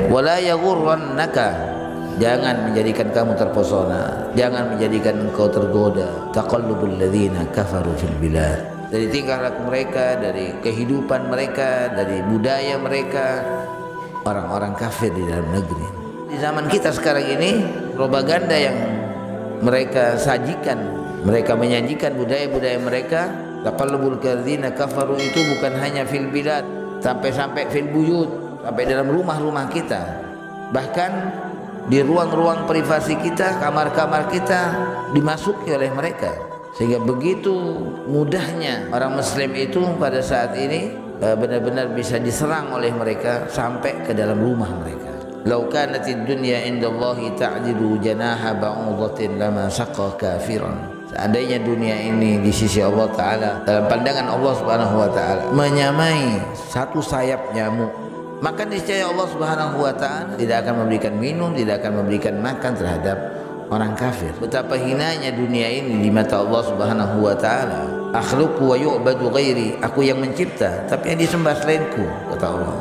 Wala yaghurrannaka, jangan menjadikan kamu terpesona, jangan menjadikan engkau tergoda taqallubul ladzina kafaru fil bilad, dari tingkah laku mereka, dari kehidupan mereka, dari budaya mereka, orang-orang kafir di dalam negeri. Di zaman kita sekarang ini, propaganda yang mereka sajikan, mereka menyajikan budaya-budaya mereka, taqallubul ladzina kafaru itu bukan hanya fil bilad, sampai fil buyut, sampai dalam rumah-rumah kita, bahkan di ruang-ruang privasi kita, kamar-kamar kita dimasuki oleh mereka, sehingga begitu mudahnya orang muslim itu pada saat ini benar-benar bisa diserang oleh mereka sampai ke dalam rumah mereka. Lau kanatid dunya indallahi ta'dilu janaha ba'udatin lama saqa kafiran. Seandainya dunia ini di sisi Allah Ta'ala, dalam pandangan Allah Subhanahu Wa Ta'ala, menyamai satu sayap nyamuk, maka niscaya Allah Subhanahu Wa Ta'ala tidak akan memberikan minum, tidak akan memberikan makan terhadap orang kafir. Betapa hinanya dunia ini di mata Allah Subhanahu Wa Ta'ala. Akhluqu wa yu'badu ghairi, aku yang mencipta tapi yang disembah selainku, kata Allah.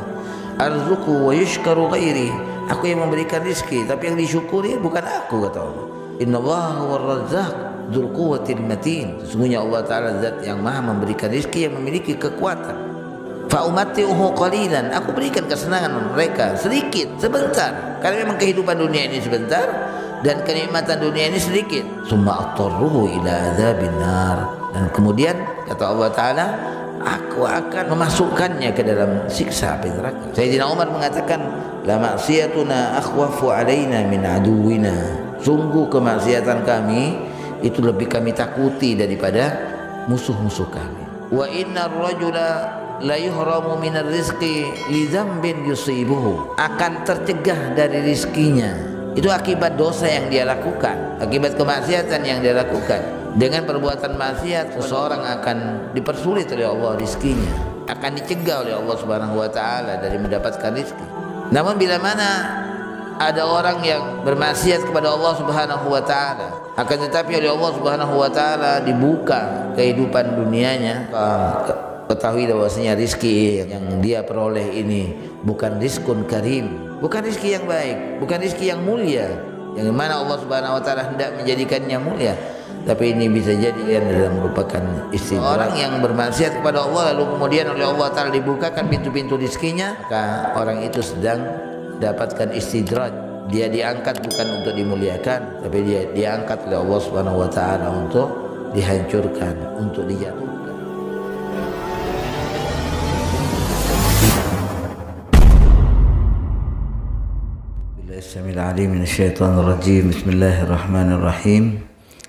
Arzuqu wa yushkaru ghairi, aku yang memberikan rizki tapi yang disyukuri bukan aku, kata Allah. Innallaha huwar razzaq dzul quwwatil matin, sesungguhnya Allah Ta'ala zat yang maha memberikan rizki, yang memiliki kekuatan. Fa umatti'uhu qalilan, aku berikan kesenangan mereka sedikit, sebentar, karena memang kehidupan dunia ini sebentar dan kenikmatan dunia ini sedikit. Summa atarruhu ila adzabin nar, dan kemudian kata Allah Ta'ala, aku akan memasukkannya ke dalam siksa api neraka. Sayyidina Umar mengatakan, la maksiatuna akhwafu alaina min aduwina, sungguh kemaksiatan kami itu lebih kami takuti daripada musuh-musuh kami. Wa innar rajula la yuhramu minar rizqi li dzambin yusibuhu, akan tercegah dari rizkinya itu akibat dosa yang dia lakukan, akibat kemaksiatan yang dia lakukan. Dengan perbuatan maksiat seseorang akan dipersulit oleh Allah rizkinya, akan dicegah oleh Allah Subhanahu Wa Ta'ala dari mendapatkan rizki. Namun bila mana ada orang yang bermaksiat kepada Allah Subhanahu Wa Ta'ala, akan tetapi oleh Allah Subhanahu Wa Ta'ala dibuka kehidupan dunianya, ketahui bahwasanya rizki yang dia peroleh ini bukan rizkun karim, bukan rizki yang baik, bukan rizki yang mulia, yang mana Allah Subhanahu Wa Ta'ala hendak menjadikannya mulia, tapi ini bisa jadi adalah merupakan istidraj. Orang yang bermaksiat kepada Allah lalu kemudian oleh Allah Ta'ala dibukakan pintu-pintu rizkinya, maka orang itu sedang dapatkan istidraj. Dia diangkat bukan untuk dimuliakan, tapi dia diangkat oleh Allah Subhanahu Wa Ta'ala untuk dihancurkan, untuk dijatuhkan. Bismillahirrahmanirrahim. Minasyaitonirrajim. Bismillahirrahmanirrahim.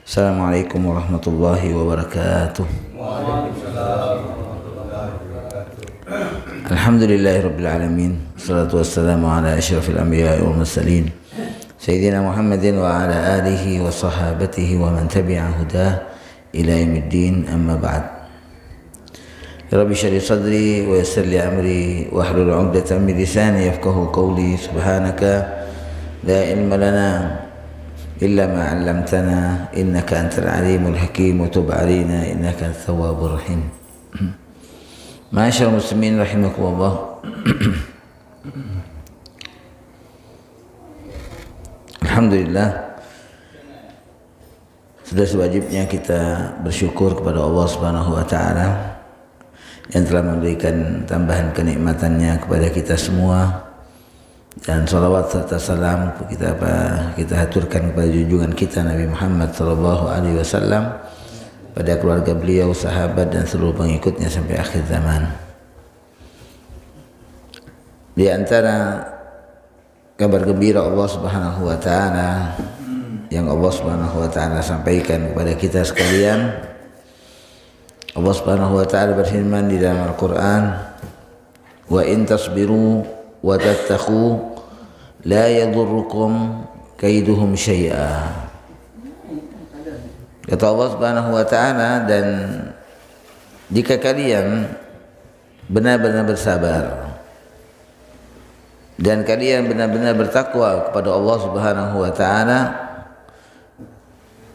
Assalamualaikum warahmatullahi wabarakatuh. Alhamdulillahirabbil alamin. Wassalatu wassalamu ala asyrafil anbiya'i wal mursalin sayyidina Muhammadin wa ala alihi wa sahabatihi wa man tabi'a hudah ila yaumiddin, amma ba'd. Rabbi shrah li sadri wa yassir li amri wa hlul 'uqdatam min lisani yafqahu qawli. Subhanaka la ilma lana illa ma 'allamtana innaka antal alimul hakim wa tub 'alaina innaka antat tawwabur rahim. Ma'asyiral muslimin rahimakumullah. Alhamdulillah, sudah sewajibnya kita bersyukur kepada Allah Subhanahu Wa Ta'ala yang telah memberikan tambahan kenikmatannya kepada kita semua, dan salawat serta salam kita haturkan kepada junjungan kita Nabi Muhammad sallallahu alaihi wasallam, pada keluarga beliau, sahabat dan seluruh pengikutnya sampai akhir zaman. Di antara kabar gembira Allah Subhanahu Wa Ta'ala yang Allah Subhanahu Wa Ta'ala sampaikan kepada kita sekalian, Allah Subhanahu Wa Ta'ala berfirman di dalam Al-Quran, wa in tasbiru wa tattaqu la yadurrukum kaiduhum syai'a. Kata Allah Subhanahu Wa Ta'ala, dan jika kalian benar-benar bersabar dan kalian benar-benar bertakwa kepada Allah Subhanahu wa taala,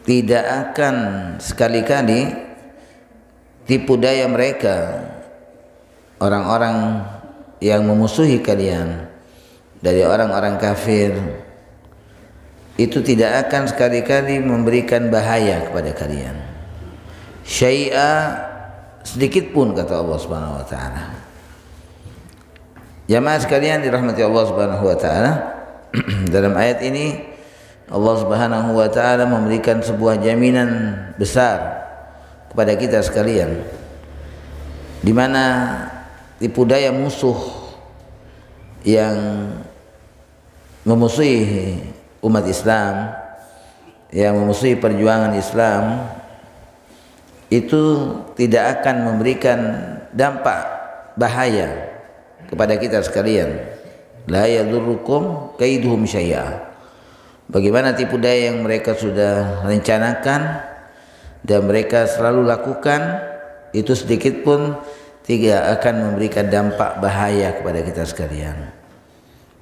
tidak akan sekali-kali tipu daya mereka, orang-orang yang memusuhi kalian dari orang-orang kafir, itu tidak akan sekali-kali memberikan bahaya kepada kalian. Syai'a, sedikit pun, kata Allah Subhanahu wa taala. Jamaah sekalian dirahmati Allah Subhanahu wa taala, dalam ayat ini Allah Subhanahu wa taala memberikan sebuah jaminan besar kepada kita sekalian, di mana tipu daya musuh yang memusuhi umat Islam, yang memusuhi perjuangan Islam, itu tidak akan memberikan dampak bahaya kepada kita sekalian. La yadurrukum kaiduhum syai'a. Bagaimana tipu daya yang mereka sudah rencanakan dan mereka selalu lakukan, itu sedikit pun tidak akan memberikan dampak bahaya kepada kita sekalian.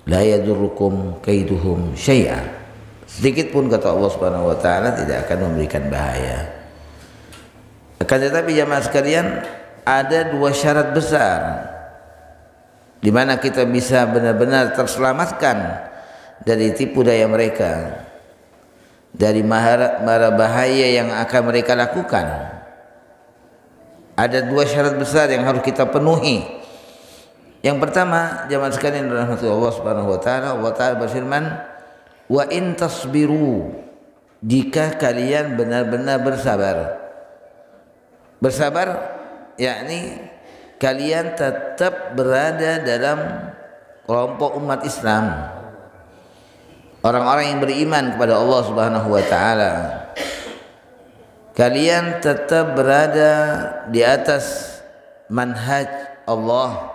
La yadurrukum kaiduhum syai'a. Sedikit pun, kata Allah Subhanahu wa taala, tidak akan memberikan bahaya. Akan tetapi jamaah sekalian, ada dua syarat besar di mana kita bisa benar-benar terselamatkan dari tipu daya mereka, dari mara bahaya yang akan mereka lakukan. Ada dua syarat besar yang harus kita penuhi. Yang pertama, jamaah sekalian dirahmati Allah Subhanahu wa taala, Allah taala berfirman, "Wa in tasbiru," jika kalian benar-benar bersabar. Bersabar yakni kalian tetap berada dalam kelompok umat Islam, orang-orang yang beriman kepada Allah Subhanahu wa taala. Kalian tetap berada di atas manhaj Allah,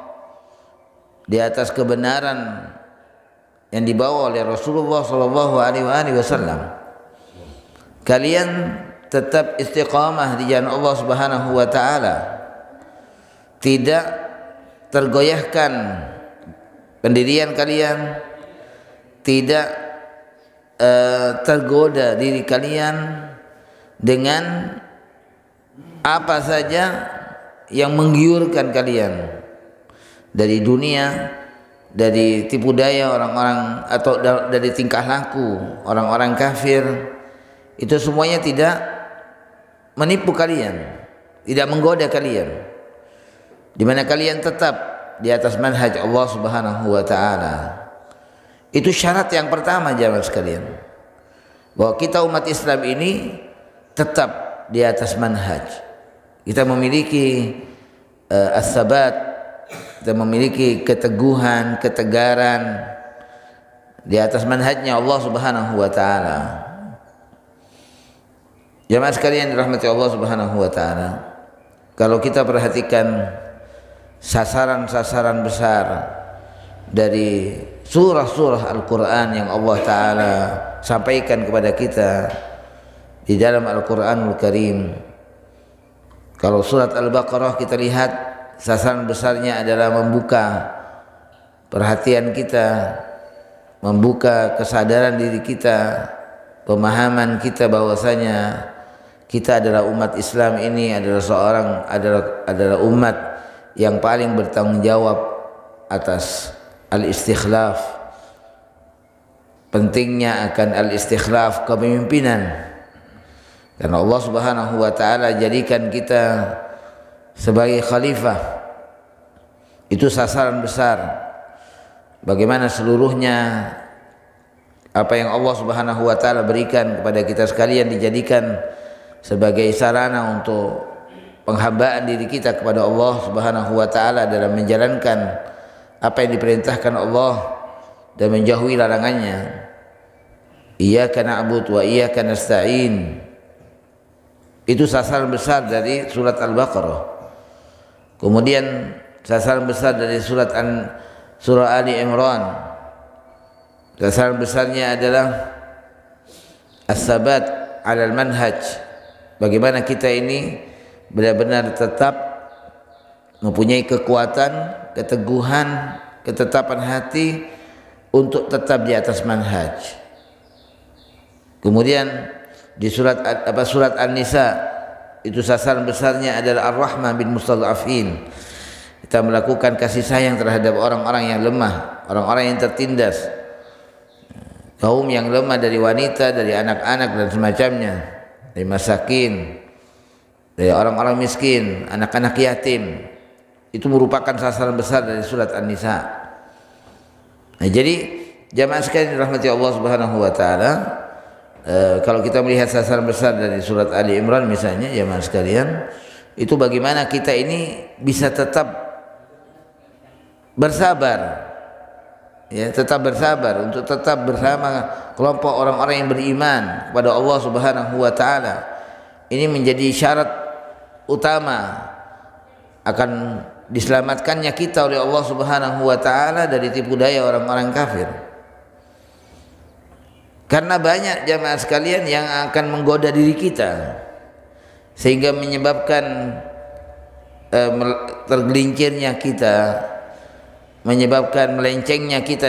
di atas kebenaran yang dibawa oleh Rasulullah sallallahu alaihi wasallam. Kalian tetap istiqamah di jalan Allah Subhanahu wa taala, tidak tergoyahkan pendirian kalian, tidak tergoda diri kalian dengan apa saja yang menggiurkan kalian dari dunia, dari tipu daya orang-orang, atau dari tingkah laku orang-orang kafir. Itu semuanya tidak menipu kalian, tidak menggoda kalian, di mana kalian tetap di atas manhaj Allah Subhanahu wa taala. Itu syarat yang pertama jamaah sekalian, bahwa kita umat Islam ini tetap di atas manhaj. Kita memiliki as-sabat, kita memiliki keteguhan, ketegaran di atas manhajnya Allah Subhanahu wa taala. Jamaah sekalian dirahmati Allah Subhanahu wa taala, kalau kita perhatikan sasaran-sasaran besar dari surah-surah Al-Quran yang Allah Ta'ala sampaikan kepada kita di dalam Al-Quranul Karim. Kalau surat Al-Baqarah kita lihat, sasaran besarnya adalah membuka perhatian kita, membuka kesadaran diri kita, pemahaman kita bahwasanya kita adalah umat Islam ini adalah umat yang paling bertanggung jawab atas al-istikhlaf, pentingnya akan al-istikhlaf kepemimpinan. Karena Allah Subhanahu wa taala jadikan kita sebagai khalifah. Itu sasaran besar. Bagaimana seluruhnya apa yang Allah Subhanahu wa taala berikan kepada kita sekalian dijadikan sebagai sarana untuk penghambaan diri kita kepada Allah Subhanahu wa taala dalam menjalankan apa yang diperintahkan Allah dan menjauhi larangannya. Iyyaka na'budu wa iyyaka nasta'in. Itu sasaran besar dari surat Al-Baqarah. Kemudian sasaran besar dari surah Ali Imran. Sasaran besarnya adalah as-sabat 'alal manhaj. Bagaimana kita ini benar-benar tetap mempunyai kekuatan, keteguhan, ketetapan hati untuk tetap di atas manhaj. Kemudian di surat An-Nisa itu sasaran besarnya adalah ar-rahmah bil mustadhafin. Kita melakukan kasih sayang terhadap orang-orang yang lemah, orang-orang yang tertindas, kaum yang lemah dari wanita, dari anak-anak dan semacamnya, dari masakin, dari orang-orang miskin, anak-anak yatim. Itu merupakan sasaran besar dari surat An-Nisa. Nah, jadi jamaah sekalian dirahmati Allah Subhanahu wa taala, kalau kita melihat sasaran besar dari surat Ali Imran misalnya, jamaah sekalian, itu bagaimana kita ini bisa tetap bersabar, ya, tetap bersabar untuk tetap bersama kelompok orang-orang yang beriman kepada Allah Subhanahu wa taala. Ini menjadi syarat utama akan diselamatkannya kita oleh Allah Subhanahu wa taala dari tipu daya orang-orang kafir. Karena banyak jamaah sekalian yang akan menggoda diri kita sehingga menyebabkan tergelincirnya kita, menyebabkan melencengnya kita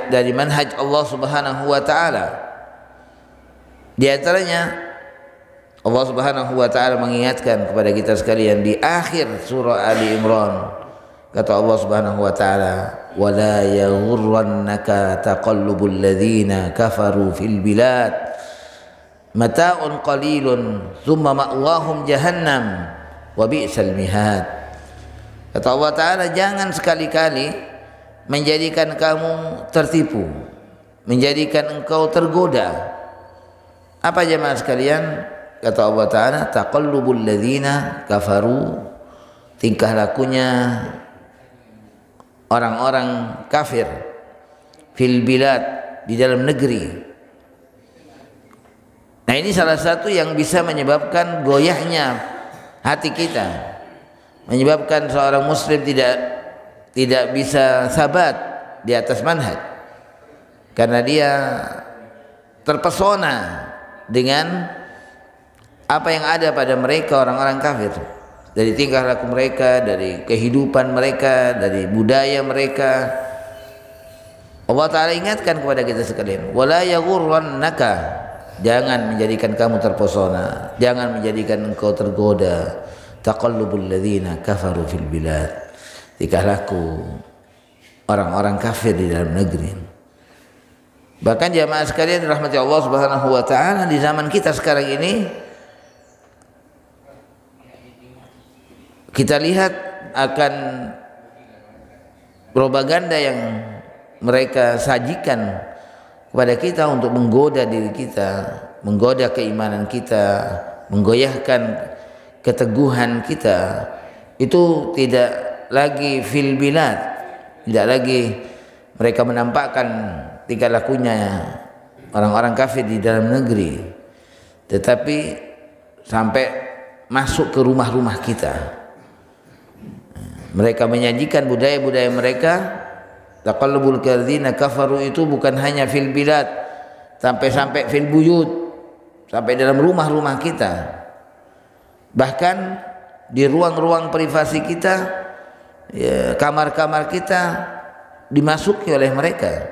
dari manhaj Allah Subhanahu wa taala. Di antaranya Allah Subhanahu wa taala mengingatkan kepada kita sekalian di akhir surah Ali Imran, kata Allah Subhanahu wa taala, "Wala yaghurrannaka taqallubul ladzina kafaru fil bilad mata'un qalilun tsumma ma'wahum jahannam wa bi'sal mihad." Kata Allah taala, jangan sekali-kali menjadikan kamu tertipu, menjadikan engkau tergoda. Apa jemaah sekalian? Kata Allah taala, taqallubul ladzina kafaru, tingkah lakunya orang-orang kafir fil bilad, di dalam negeri. Nah, ini salah satu yang bisa menyebabkan goyahnya hati kita, menyebabkan seorang muslim tidak bisa sabat di atas manhaj karena dia terpesona dengan apa yang ada pada mereka orang-orang kafir, dari tingkah laku mereka, dari kehidupan mereka, dari budaya mereka. Allah taala ingatkan kepada kita sekalian, wala yaghurrannaka, jangan menjadikan kamu terpesona, jangan menjadikan engkau tergoda, taqallubul ladzina kafaru fil bilad, tingkah laku orang-orang kafir di dalam negeri. Bahkan jamaah sekalian rahmati Allah Subhanahu wa taala, di zaman kita sekarang ini kita lihat akan propaganda yang mereka sajikan kepada kita untuk menggoda diri kita, menggoda keimanan kita, menggoyahkan keteguhan kita. Itu tidak lagi fil bilad, tidak lagi mereka menampakkan tingkah lakunya orang-orang kafir di dalam negeri, tetapi sampai masuk ke rumah-rumah kita. Mereka menyajikan budaya-budaya mereka. Taqallubul ladzina kafaru itu bukan hanya fil bilad, sampai fil buyut, sampai dalam rumah-rumah kita, bahkan di ruang-ruang privasi kita, ya, kamar-kamar kita dimasuki oleh mereka,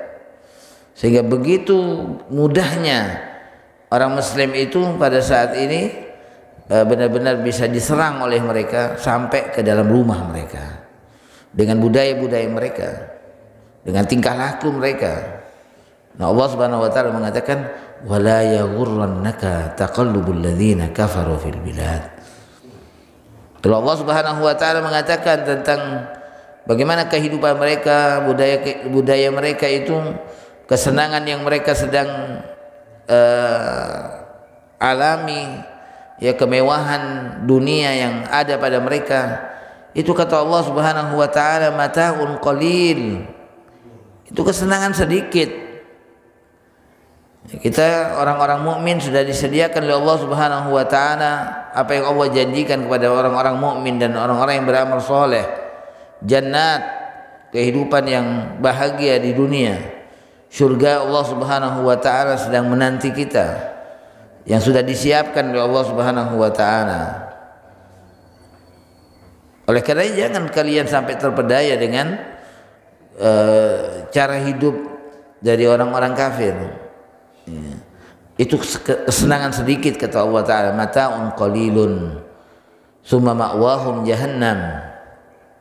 sehingga begitu mudahnya orang muslim itu pada saat ini benar-benar bisa diserang oleh mereka sampai ke dalam rumah mereka dengan budaya-budaya mereka, dengan tingkah laku mereka. Nah, Allah Subhanahu wa taala mengatakan, wala yaghurrannaka taqallubul ladzina kafaru fil bilad. Kalau Allah Subhanahu wa taala mengatakan tentang bagaimana kehidupan mereka, budaya mereka itu, kesenangan yang mereka sedang alami, ya, kemewahan dunia yang ada pada mereka, itu kata Allah Subhanahu wa taala, mata'un qalil, itu kesenangan sedikit. Kita orang-orang mukmin sudah disediakan oleh Allah Subhanahu wa taala apa yang Allah janjikan kepada orang-orang mukmin dan orang-orang yang beramal soleh, jannat, kehidupan yang bahagia di dunia, surga Allah Subhanahu wa taala sedang menanti kita, yang sudah disiapkan oleh Allah Subhanahu wa taala. Oleh karena jangan kalian sampai terpedaya dengan cara hidup dari orang-orang kafir. Ya. Itu kesenangan sedikit kata Allah Ta'ala, mata'un qalilun summa ma'wahum jahannam,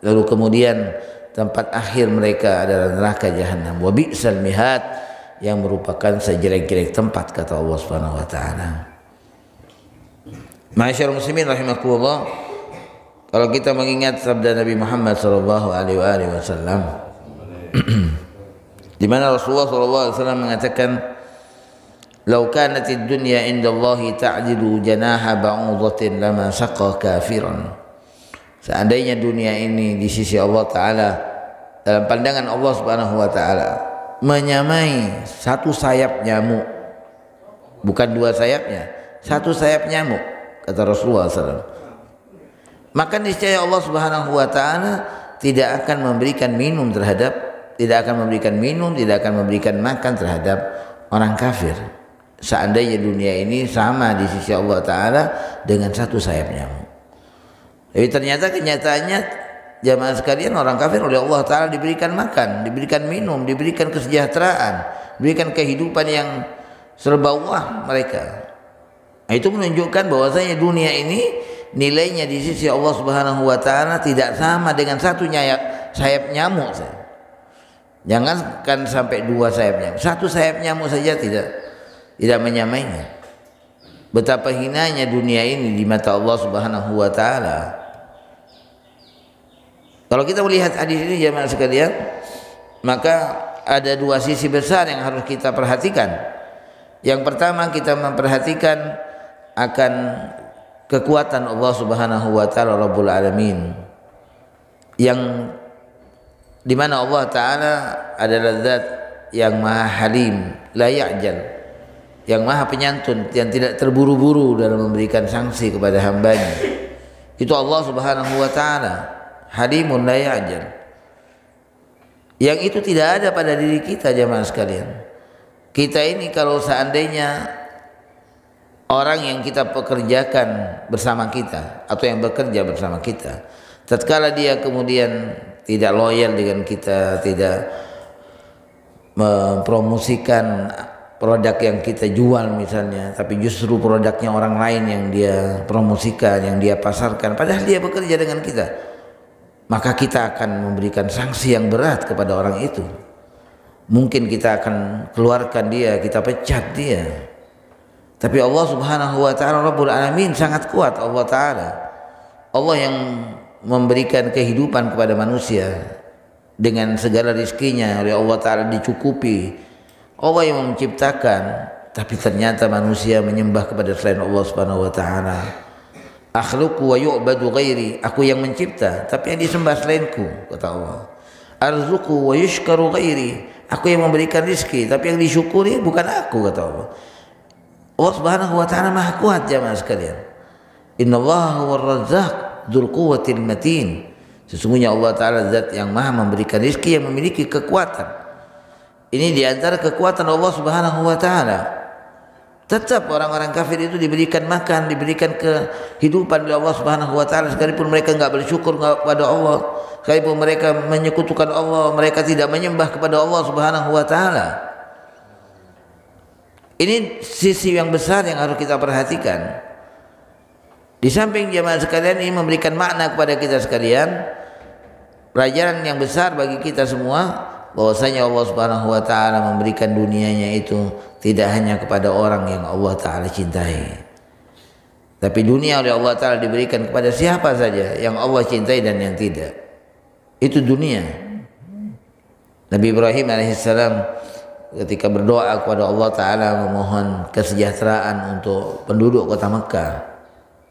lalu kemudian tempat akhir mereka adalah neraka jahannam, wa bi'sal mihad, yang merupakan sejelek-jelek tempat kata Allah Subhanahu wa taala. Ma'asyiral muslimin rahimakumullah, kalau kita mengingat sabda Nabi Muhammad sallallahu alaihi wasallam di mana Rasulullah sallallahu alaihi wasallam mengatakan, "Lau kanatid dunya indallahi ta'dilu janaha ba'udatin lama saqa kafiran." Seandainya dunia ini di sisi Allah Ta'ala, dalam pandangan Allah Subhanahu wa Ta'ala, menyamai satu sayap nyamuk, bukan dua sayapnya, satu sayap nyamuk, kata Rasulullah SAW, maka niscaya Allah Subhanahu wa Ta'ala tidak akan memberikan minum terhadap, tidak akan memberikan makan terhadap orang kafir. Seandainya dunia ini sama di sisi Allah Ta'ala dengan satu sayap nyamuk. Tapi ternyata kenyataannya jamaah sekalian, orang kafir oleh Allah Ta'ala diberikan makan, diberikan minum, diberikan kesejahteraan, diberikan kehidupan yang serba wah mereka. Nah, itu menunjukkan bahwasanya dunia ini nilainya di sisi Allah Subhanahu wa Ta'ala tidak sama dengan satu sayap nyamuk. Jangankan sampai dua sayap nyamuk, satu sayap nyamuk saja tidak menyamainya. Betapa hinanya dunia ini di mata Allah Subhanahu wa Ta'ala. Kalau kita melihat hadis ini jemaah sekalian, maka ada dua sisi besar yang harus kita perhatikan. Yang pertama, kita memperhatikan akan kekuatan Allah Subhanahu wa Ta'ala Rabbul Alamin, yang dimana Allah Ta'ala adalah zat yang maha halim, la ya'jal, yang maha penyantun, yang tidak terburu-buru dalam memberikan sanksi kepada hambanya. Itu Allah Subhanahu wa Ta'ala, halimun la ya'jal. Yang itu tidak ada pada diri kita jemaah sekalian. Kita ini kalau seandainya orang yang kita pekerjakan bersama kita atau yang bekerja bersama kita, tatkala dia kemudian tidak loyal dengan kita, tidak mempromosikan produk yang kita jual misalnya, tapi justru produknya orang lain yang dia promosikan, yang dia pasarkan, padahal dia bekerja dengan kita, maka kita akan memberikan sanksi yang berat kepada orang itu. Mungkin kita akan keluarkan dia, kita pecat dia. Tapi Allah Subhanahu wa Ta'ala Rabbul Alamin sangat kuat. Allah Ta'ala, Allah yang memberikan kehidupan kepada manusia dengan segala rizkinya oleh Allah Ta'ala dicukupi. Allah yang menciptakan, tapi ternyata manusia menyembah kepada selain Allah Subhanahu wa Ta'ala. Akhluqu wa yu'badu ghairi, aku yang mencipta tapi yang disembah selainku, kata Allah. Arzuqu wa yushkaru ghairi, aku yang memberikan rizki tapi yang disyukuri bukan aku, kata Allah. Allah Subhanahu wa Ta'ala maha kuat jamaah sekalian. Innallaha huwar razzaq dzul quwwatil matin, sesungguhnya Allah Ta'ala zat yang maha memberikan rizki, yang memiliki kekuatan. Ini diantara kekuatan Allah Subhanahu wa Ta'ala. Tetap orang-orang kafir itu diberikan makan, diberikan kehidupan oleh Allah Subhanahu wa Ta'ala, sekalipun mereka enggak bersyukur kepada Allah, sekalipun mereka menyekutukan Allah, mereka tidak menyembah kepada Allah Subhanahu wa Ta'ala. Ini sisi yang besar yang harus kita perhatikan. Di samping jemaah sekalian ini memberikan makna kepada kita sekalian, pelajaran yang besar bagi kita semua, bahwasanya Allah Subhanahu wa Ta'ala memberikan dunianya itu tidak hanya kepada orang yang Allah Ta'ala cintai, tapi dunia oleh Allah Ta'ala diberikan kepada siapa saja yang Allah cintai dan yang tidak. Itu dunia. Nabi Ibrahim alaihissalam ketika berdoa kepada Allah Ta'ala memohon kesejahteraan untuk penduduk kota Mekah,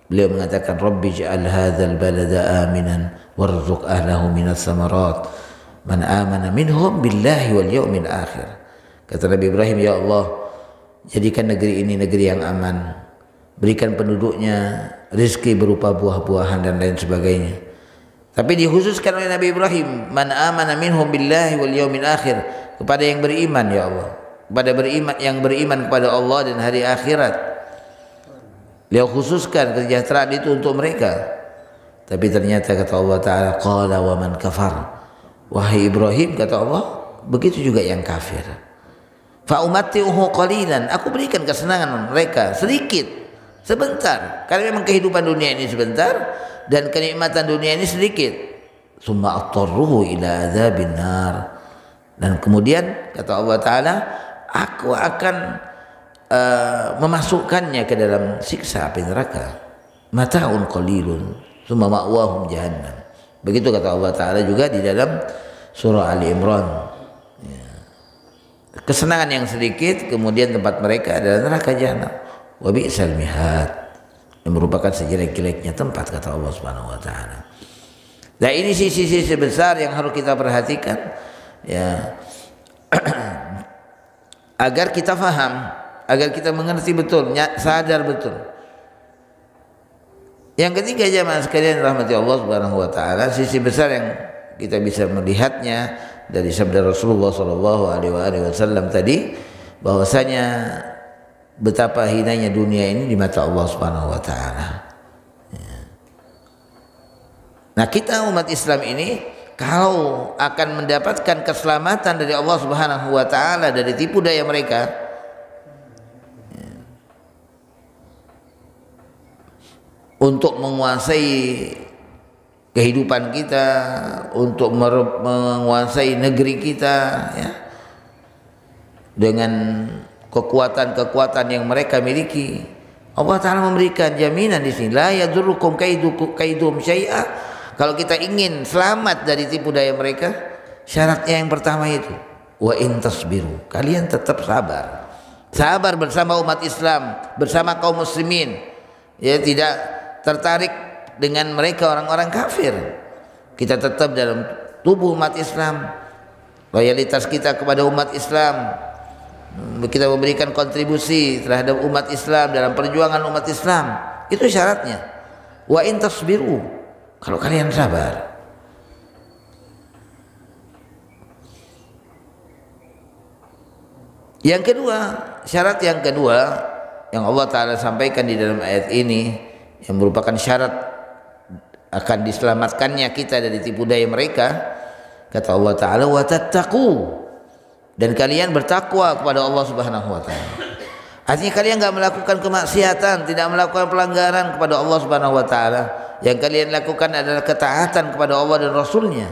beliau mengatakan, Rabbi ja'al hadzal balada aminan warzuq ahlahu minas samarat man amana minhum billahi wal yawmil akhir. Kata Nabi Ibrahim, ya Allah, jadikan negeri ini negeri yang aman, berikan penduduknya rezeki berupa buah-buahan dan lain sebagainya. Tapi dikhususkan oleh Nabi Ibrahim, man amana minhum billahi wal yawmil akhir, kepada yang beriman ya Allah, kepada yang beriman kepada Allah dan hari akhirat. Beliau khususkan kesejahteraan itu untuk mereka. Tapi ternyata kata Allah Ta'ala, qala wa man kafar, wahai Ibrahim, kata Allah, begitu juga yang kafir. Fa umatti'uhu qalilan, aku berikan kesenangan mereka sedikit, sebentar. Karena memang kehidupan dunia ini sebentar dan kenikmatan dunia ini sedikit. Summa attarruhu ila adzabin nar. Dan kemudian kata Allah Ta'ala, aku akan memasukkannya ke dalam siksa api neraka. Mata'un qalilun summa ma'wahum jahannam. Begitu kata Allah Ta'ala juga di dalam surah Ali Imran. Kesenangan yang sedikit, kemudian tempat mereka adalah neraka jahanam. Wa bi'sal mihad, yang merupakan sejelek-jeleknya tempat, kata Allah Subhanahu wa taala. Nah, ini sisi-sisi besar yang harus kita perhatikan ya. Agar kita faham, agar kita mengerti betul, sadar betul. Yang ketiga, jemaah sekalian rahmati Allah Subhanahu wa taala, sisi besar yang kita bisa melihatnya dari sabda Rasulullah sallallahu alaihi wasallam tadi, bahwasanya betapa hinanya dunia ini di mata Allah Subhanahu wa taala. Nah, kita umat Islam ini kalau akan mendapatkan keselamatan dari Allah Subhanahu wa taala dari tipu daya mereka, untuk menguasai kehidupan kita, untuk menguasai negeri kita ya, dengan kekuatan-kekuatan yang mereka miliki, Allah Ta'ala memberikan jaminan di sini, la yadurrukum kaidum syai'a. Kalau kita ingin selamat dari tipu daya mereka, syaratnya yang pertama itu wa in tasbiru, kalian tetap sabar. Sabar bersama umat Islam, bersama kaum muslimin, ya, tidak tertarik dengan mereka orang-orang kafir. Kita tetap dalam tubuh umat Islam, loyalitas kita kepada umat Islam, kita memberikan kontribusi terhadap umat Islam dalam perjuangan umat Islam. Itu syaratnya. Wa in tasbiru, kalau kalian sabar. Yang kedua, syarat yang kedua yang Allah Ta'ala sampaikan di dalam ayat ini, yang merupakan syarat akan diselamatkannya kita dari tipu daya mereka, kata Allah Ta'ala, wa tattaqu, dan kalian bertakwa kepada Allah Subhanahu wa taala. Artinya kalian enggak melakukan kemaksiatan, tidak melakukan pelanggaran kepada Allah Subhanahu wa taala. Yang kalian lakukan adalah ketaatan kepada Allah dan Rasulnya.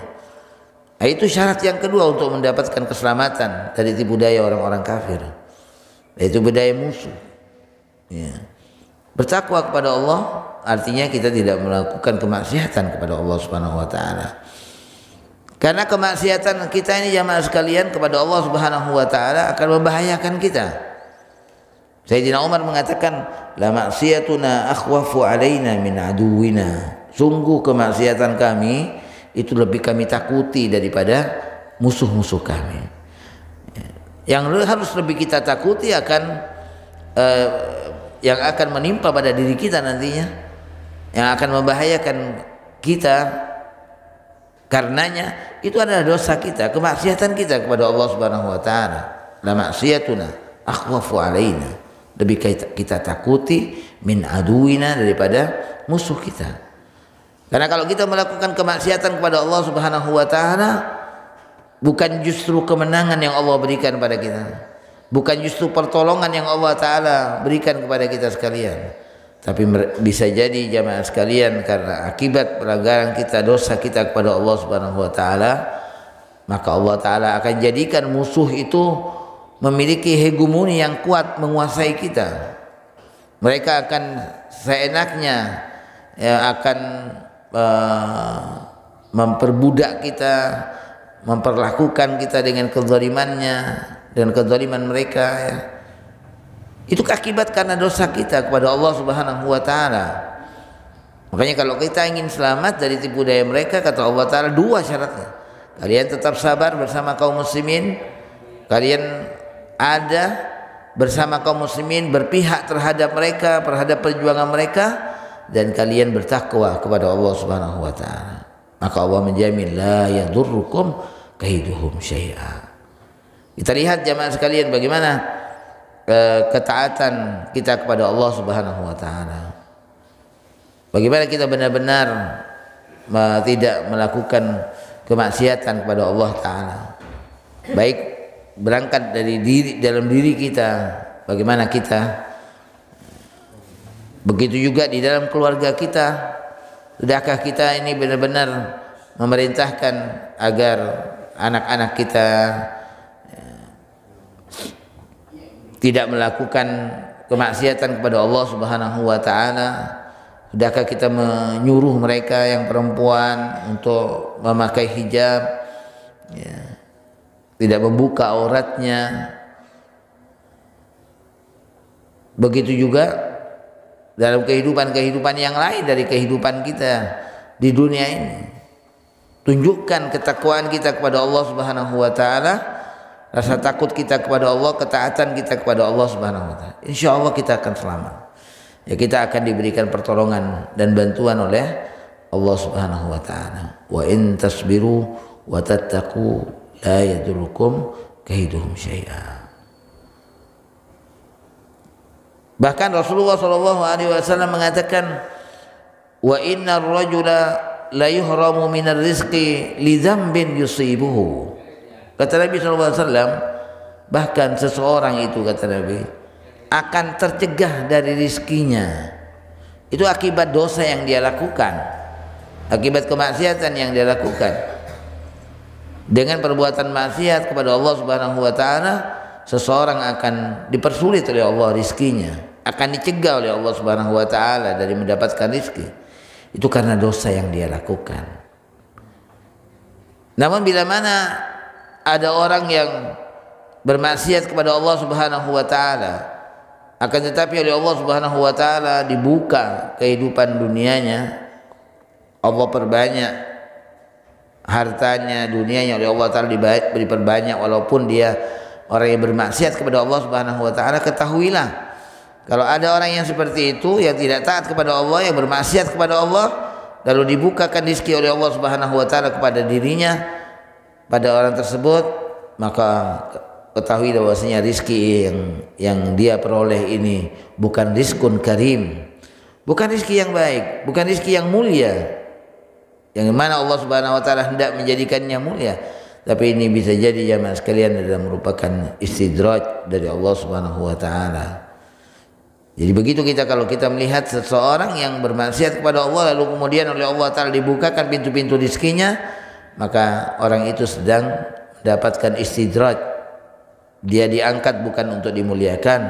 Nah, itu syarat yang kedua untuk mendapatkan keselamatan dari tipu daya orang-orang kafir, yaitu budaya musuh ya. Bertakwa kepada Allah artinya kita tidak melakukan kemaksiatan kepada Allah Subhanahu wa taala. Karena kemaksiatan kita ini, jamaah sekalian, kepada Allah Subhanahu wa taala akan membahayakan kita. Sayyidina Umar mengatakan, la maksiatuna akhwafu alaina min aduwina. Sungguh kemaksiatan kami itu lebih kami takuti daripada musuh-musuh kami. Yang harus lebih kita takuti akan yang akan menimpa pada diri kita nantinya, yang akan membahayakan kita karenanya, itu adalah dosa kita, kemaksiatan kita kepada Allah Subhanahu wa taala. La maksiatuna akhwafu alaina, lebih kita takuti min aduina, daripada musuh kita. Karena kalau kita melakukan kemaksiatan kepada Allah Subhanahu wa taala, bukan justru kemenangan yang Allah berikan pada kita, bukan justru pertolongan yang Allah Ta'ala berikan kepada kita sekalian, tapi bisa jadi jamaah sekalian, karena akibat pelanggaran kita, dosa kita kepada Allah Subhanahu wa taala, maka Allah Ta'ala akan jadikan musuh itu memiliki hegemoni yang kuat menguasai kita. Mereka akan seenaknya ya, akan memperbudak kita, memperlakukan kita dengan kezalimannya dan kezaliman mereka ya. Itu akibat karena dosa kita kepada Allah Subhanahu wa taala. Makanya kalau kita ingin selamat dari tipu daya mereka, kata Allah Ta'ala, dua syaratnya. Kalian tetap sabar bersama kaum muslimin, kalian ada bersama kaum muslimin, berpihak terhadap mereka, terhadap perjuangan mereka, dan kalian bertakwa kepada Allah Subhanahu wa taala. Maka Allah menjamin la yadurrukum kaiduhum syai'a. Kita lihat jamaah sekalian bagaimana ketaatan kita kepada Allah Subhanahu wa taala. Bagaimana kita benar-benar tidak melakukan kemaksiatan kepada Allah Ta'ala, baik berangkat dari dalam diri kita, bagaimana kita. Begitu juga di dalam keluarga kita. Sudahkah kita ini benar-benar memerintahkan agar anak-anak kita tidak melakukan kemaksiatan kepada Allah Subhanahu wa taala? Sudahkah kita menyuruh mereka yang perempuan untuk memakai hijab, ya, tidak membuka auratnya? Begitu juga dalam kehidupan yang lain dari kehidupan kita di dunia ini. Tunjukkan ketakwaan kita kepada Allah Subhanahu wa taala, rasa takut kita kepada Allah, ketaatan kita kepada Allah Subhanahu wa taala. Insyaallah kita akan selamat. Ya, kita akan diberikan pertolongan dan bantuan oleh Allah Subhanahu wa taala. Wa in tasbiru wa tattaqu la yadurrukum kaiduhum syai'a. Bahkan Rasulullah SAW mengatakan, wa innar rajula la yuhramu minar rizqi li dzambin yusibuhu. Kata Nabi SAW, bahkan seseorang itu, kata Nabi, akan tercegah dari rizkinya. Itu akibat dosa yang dia lakukan, akibat kemaksiatan yang dia lakukan. Dengan perbuatan maksiat kepada Allah Subhanahu wa taala, seseorang akan dipersulit oleh Allah rizkinya, akan dicegah oleh Allah Subhanahu wa taala dari mendapatkan rizki. Itu karena dosa yang dia lakukan. Namun bila mana ada orang yang bermaksiat kepada Allah Subhanahu wa taala, akan tetapi oleh Allah Subhanahu wa taala dibuka kehidupan dunianya, Allah perbanyak hartanya, dunianya oleh Allah taala diperbanyak, walaupun dia orang yang bermaksiat kepada Allah Subhanahu wa taala, ketahuilah kalau ada orang yang seperti itu, yang tidak taat kepada Allah, yang bermaksiat kepada Allah, lalu dibukakan rezeki oleh Allah Subhanahu wa taala kepada dirinya, pada orang tersebut, maka ketahui bahwasanya rezeki yang dia peroleh ini bukan rizkun karim, bukan rezeki yang baik, bukan rezeki yang mulia, yang mana Allah Subhanahu wa taala hendak menjadikannya mulia. Tapi ini bisa jadi jamaah sekalian adalah merupakan istidraj dari Allah Subhanahu wa taala. Jadi begitu kalau kita melihat seseorang yang bermaksiat kepada Allah, lalu kemudian oleh Allah taala dibukakan pintu-pintu rezekinya, maka orang itu sedang mendapatkan istidraj. Dia diangkat bukan untuk dimuliakan,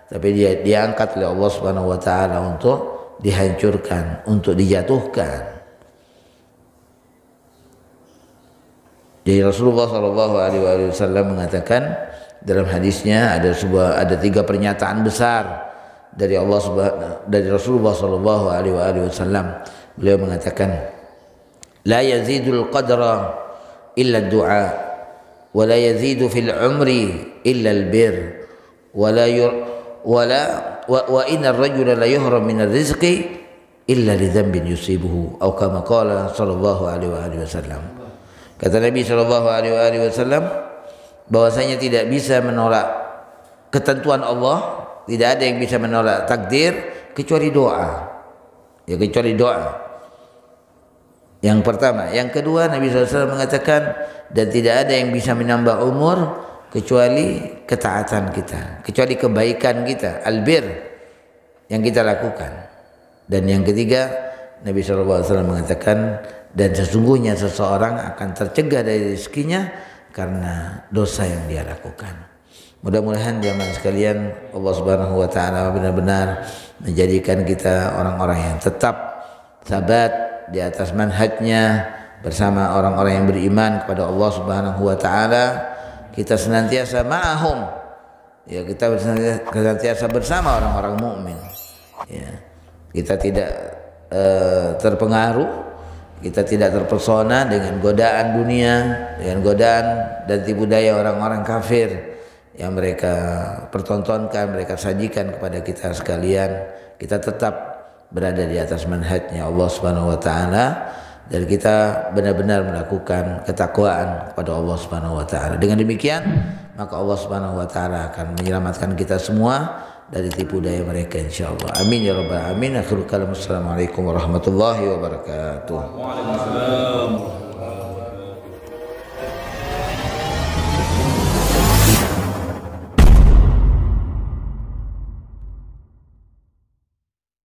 tapi dia diangkat oleh Allah Subhanahu wa taala untuk dihancurkan, untuk dijatuhkan. Jadi Rasulullah SAW mengatakan dalam hadisnya, ada 3 pernyataan besar dari Rasulullah SAW. Beliau mengatakan, la yazidul qadra illa du'a, wa la yazidu fil umri illa al bir, wa inna ar-rajula la yuhram min ar-rizqi illa li dhanbin yusibuhu, atau kama qala sallallahu alaihi wasallam. Kata Nabi sallallahu alaihi wasallam bahwasanya tidak bisa menolak ketentuan Allah, tidak ada yang bisa menolak takdir kecuali doa. Ya, kecuali doa. Yang pertama, yang kedua Nabi SAW mengatakan, dan tidak ada yang bisa menambah umur kecuali ketaatan kita, kecuali kebaikan kita, albir yang kita lakukan. Dan yang ketiga Nabi SAW mengatakan, dan sesungguhnya seseorang akan tercegah dari rezekinya karena dosa yang dia lakukan. Mudah-mudahan jamaah sekalian, Allah Subhanahu wa taala benar-benar menjadikan kita orang-orang yang tetap sabat di atas manhajnya bersama orang-orang yang beriman kepada Allah Subhanahu wa taala. Kita senantiasa ma'ahum, ya, kita senantiasa bersama orang-orang mukmin. Ya, kita tidak terpengaruh, kita tidak terpesona dengan godaan dunia, dengan godaan dan tipu daya orang-orang kafir yang mereka pertontonkan, mereka sajikan kepada kita sekalian. Kita tetap berada di atas manhajnya Allah Subhanahu wa taala, dan kita benar-benar melakukan ketakwaan kepada Allah Subhanahu wa taala. Dengan demikian, maka Allah Subhanahu wa taala akan menyelamatkan kita semua dari tipu daya mereka, insyaallah. Amin ya rabbal alamin. Akhirul kalam, assalamualaikum warahmatullahi wabarakatuh. Waalaikumsalam.